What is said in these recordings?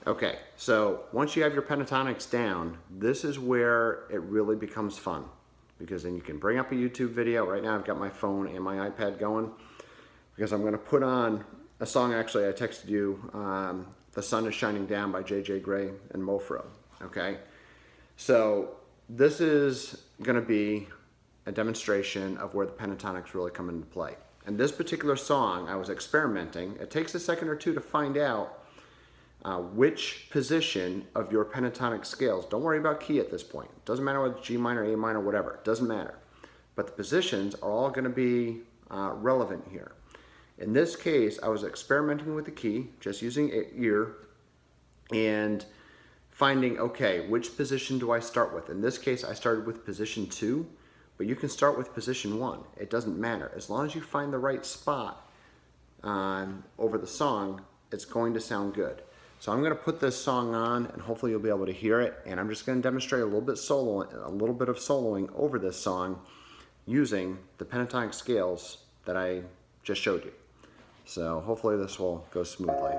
Okay, so once you have your pentatonics down, this is where it really becomes fun, because then you can bring up a YouTube video. Right now I've got my phone and my iPad going, because I'm going to put on a song. Actually, I texted you, The Sun is Shining Down by J.J. Gray and Mofro. Okay, so this is going to be a demonstration of where the pentatonics really come into play. And this particular song, I was experimenting. It takes a second or two to find out which position of your pentatonic scales. Don't worry about key at this point. It doesn't matter whether it's G minor, A minor, whatever. It doesn't matter. But the positions are all going to be relevant here. In this case, I was experimenting with the key, just using ear, and finding, okay, which position do I start with? In this case, I started with position 2, but you can start with position 1. It doesn't matter. As long as you find the right spot over the song, it's going to sound good. So I'm going to put this song on, and hopefully you'll be able to hear it. And I'm just going to demonstrate a little bit of soloing over this song using the pentatonic scales that I just showed you. So hopefully this will go smoothly.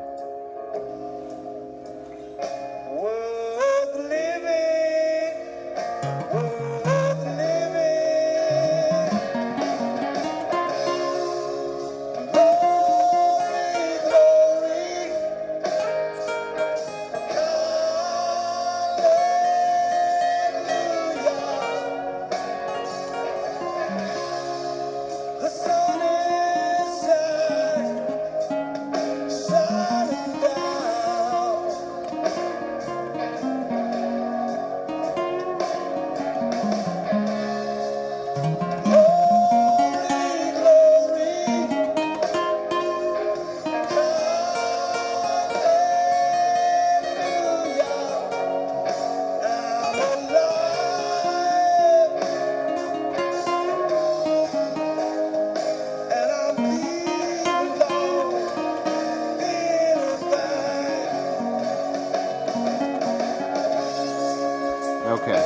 Okay,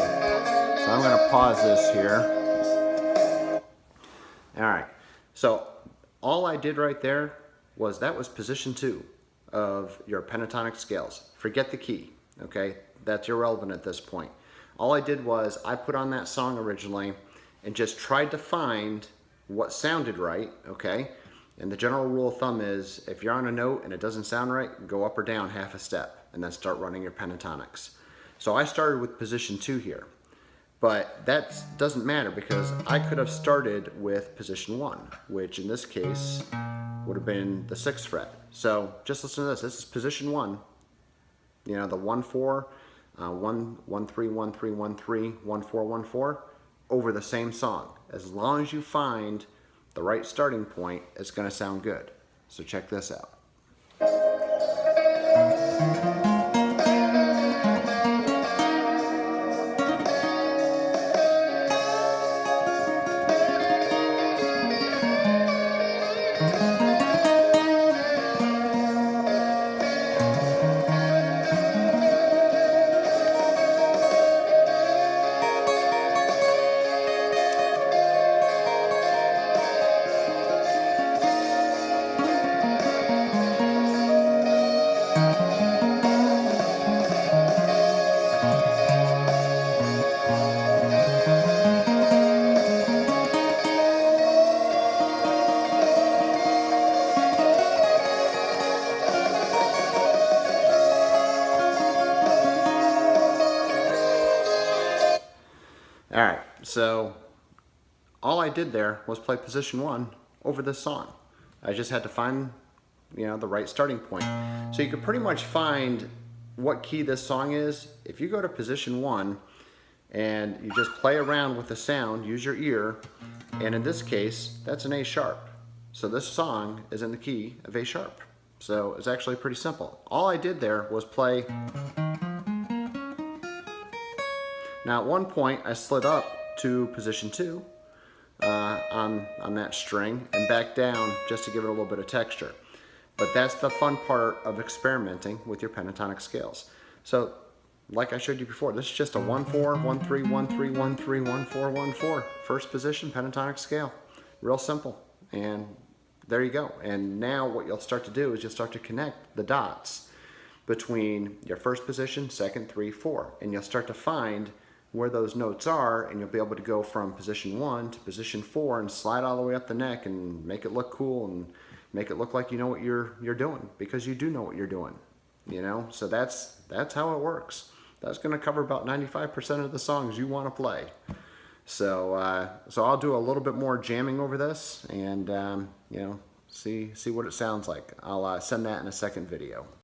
so I'm going to pause this here. All right, so all I did right there was that was position 2 of your pentatonic scales. Forget the key, okay? That's irrelevant at this point. All I did was I put on that song originally and just tried to find what sounded right, okay? And the general rule of thumb is if you're on a note and it doesn't sound right, go up or down half a step and then start running your pentatonics. So I started with position 2 here, but that doesn't matter because I could have started with position 1, which in this case would have been the 6th fret. So just listen to this. This is position 1. You know, the 1-4, 1-3, 1-3, 1-3, 1-4, 1-4 over the same song. As long as you find the right starting point, it's going to sound good. So check this out. All right, so all I did there was play position 1 over this song. I just had to find, you know, the right starting point. So you can pretty much find what key this song is. If you go to position 1 and you just play around with the sound, use your ear, and in this case, that's an A sharp. So this song is in the key of A sharp. So it's actually pretty simple. All I did there was play. Now at one point I slid up to position 2 on that string and back down just to give it a little bit of texture. But that's the fun part of experimenting with your pentatonic scales. So like I showed you before, this is just a 1-4, 1-3, 1-3, 1-3, 1-4, 1-4. First position pentatonic scale. Real simple. And there you go. And now what you'll start to do is you'll start to connect the dots between your first position, second, 3, 4. And you'll start to find where those notes are, and you'll be able to go from position 1 to position 4 and slide all the way up the neck and make it look cool and make it look like you know what you're doing, because you do know what you're doing, you know? So that's how it works. That's going to cover about 95% of the songs you want to play. So so I'll do a little bit more jamming over this and you know, see what it sounds like. I'll send that in a second video.